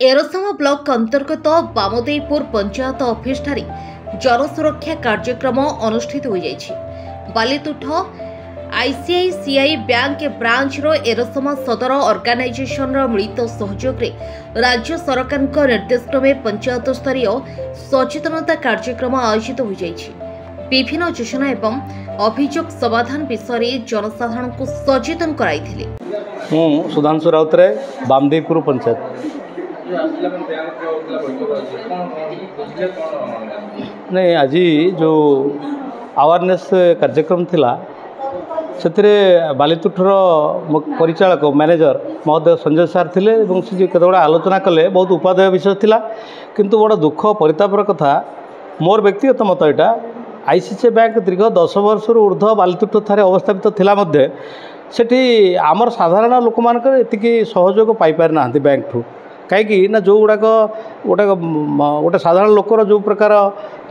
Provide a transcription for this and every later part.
एरसमा block अंतर्गत बामदेवपुर panchayat office ठारे जनसुरक्षा कार्यक्रम अनुष्ठित हो जाइछि। बालीतुठ आईसीआईसीआई बैंक ब्रांच रो एरसमा सदर ऑर्गेनाइजेशन रो मिलित सहयोग रे राज्य सरकार निर्देशक्रमे पंचायत स्तरीय सचेतनता कार्यक्रम आयोजित हो जाइछि। विभिन्न योजना एवं अभियोग समाधान विषय जनसाधारण को सचेतन कराइथिले। मु सुधांशु राउतराय बामदेवपुर पंचायत नहीं आज जो अवेयरनेस कार्यक्रम थिला से बालीतुठर परिचालक मैनेजर महोदय संजय सार थिले से केतगुड़ा आलोचना कले बहुत उपादेय विषय थिला। किंतु बड़ा दुख परितापर कथा मोर व्यक्तिगत मत यहाँ आईसीआईसीआई बैंक दीर्घ 10 वर्ष ऊर्ध्व बालीतुठ ठारे अवस्थापित थिला मध्य सेठी आमर साधारण लोक मानकर एतिकी सहयोग पाई पारि ना बैंक ठू कहीं ना जो गुड़ाक गोटे साधारण लोकर जो प्रकार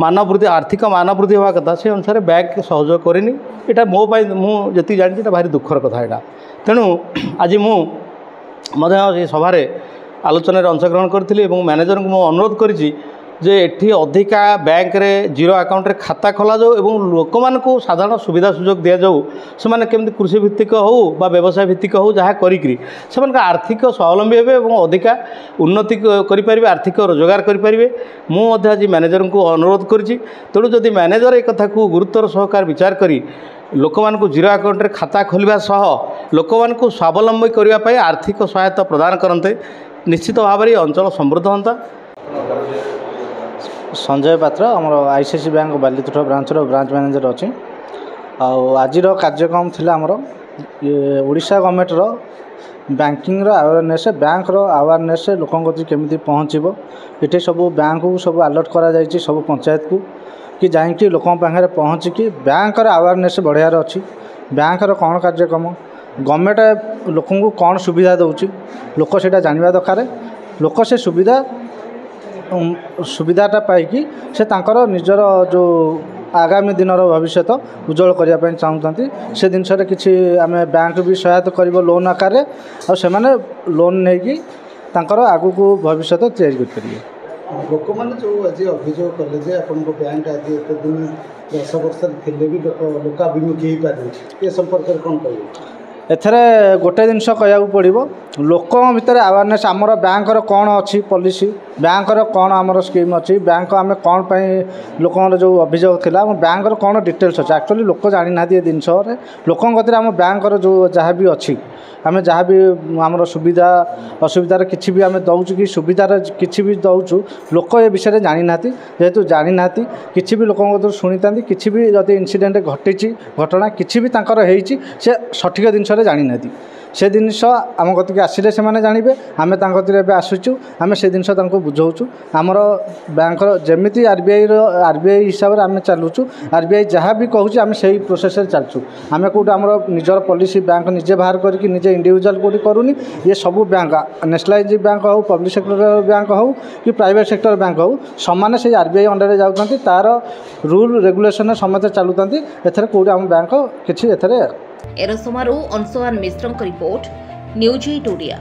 मान वृद्धि आर्थिक मान वृद्धि हवा कथा से अनुसार बैंक सहयोग करनी यहाँ मुझे जी जानी भारी दुखर कथा यहाँ। तेणु आज मुझे सभार आलोचन अंशग्रहण करी मैनेजर को मुझे अनुरोध करी जे एठी अधिका बैंक रे जीरो अकाउंट रे खाता खोला जाऊ एवं लोक मान को साधारण सुविधा सुजोग दिया जाऊ से माने केमती कृषि भित्तिक हो बा व्यवसाय भित्तिक हो जहाँ करी से आर्थिक स्वावलंबी हेबे एवं अधिका उन्नति करि परिबे आर्थिक रोजगार करि परिबे। मु मध्य आज मैनेजर को अनुरोध करिछि। तेणु जदि मैनेजर ए कथा को गुरुत्वर सहकार विचार करी लोक मान को जीरो अकाउंट रे खाता खोलिबा सह लोक मान को स्वावलंबी करिबा पई आर्थिक सहायता प्रदान करन्ते निश्चित भाव में अंचल समृद्ध होता। संजय पात्र आम आईसीआईसीआई बैंक बालीतुठ ब्रांच मैनेजर अच्छी। आज कार्यक्रम थिला आमर ओडिशा गवर्नमेंट रो बैंकिंग अवेयरनेस बैंक रो अवेयरनेस लोकों केमिति पहुँचब ये सब बैंक को सब अलर्ट करा जायछि सब पंचायत को कि जाइए लोकों पाखे पहुँचिकी बैंक अवेयरनेस बढ़ियार अच्छी। बैंक कौन कार्यक्रम गवर्नमेंट लोकों को कौन सुविधा दौची लोक से जानवा दरकार लोक से सुविधाटा पाई से तांकर निजर जो आगामी दिन भविष्य उज्जवल करने चाहते से जिनस किसी आम बैंक भी सहायता कर लोन आकार से लोन नहीं तांकर आगु को भविष्य तैयारी करेंगे। लोक मैंने जो आज अभियोग कले आप बैंक आज एत दिन 10 वर्ष थे भी लोकाभिमुखी हो पारे संपर्क में कौन कह एथरे गोटे जिनस कह पड़ो लोक भितर अवेयरनेस आमर बैंक कौन अच्छी पॉलिसी बैंक कौन आमर स्कीम अच्छी बैंक आम कौन पाई लोक जो अभियोग थिला बैंक कौन डिटेल्स अच्छे एक्चुअली लोक जानी ना ये जिनस लोक आम बैंक जो जहाँ भी अच्छी आम जहाँ भी आमर सुविधा असुविधार किसी भी आम दौचु कि सुविधार किसी भी दौचु लोक ए विषय जानी ना जेहेतु जानी ना किसी भी लोक शुणी था किसी भी जब इनसीडेंट घटी घटना किसी भी से सठिक जिनस जानी ना से जिनस आम कतिक आसिले से जानवे आम एवं आसुचु आम से जिनस बुझाऊँ आमर बैंक जमी आरबीआई हिसाब से आम चलुचु आरबीआई जहाँ भी कहूँ आम से प्रोसेस चलचु आम कौट आम निजर पॉलिसी बैंक निजे बाहर करके निजे इंडिविजुअल कौटी करूनी ये सब बैंक नेशनलाइज बैंक हो पब्लिक सेक्टर बैंक हो कि प्राइवेट सेक्टर बैंक हो सामान्य से आरबीआई अंडर जाऊँच तार रूल रेगुलेशन समस्त चलुँच एथर कौट आम बैंक किसी एरसमारू अंशुमान मिश्र रिपोर्ट न्यूज 8 ओडिया।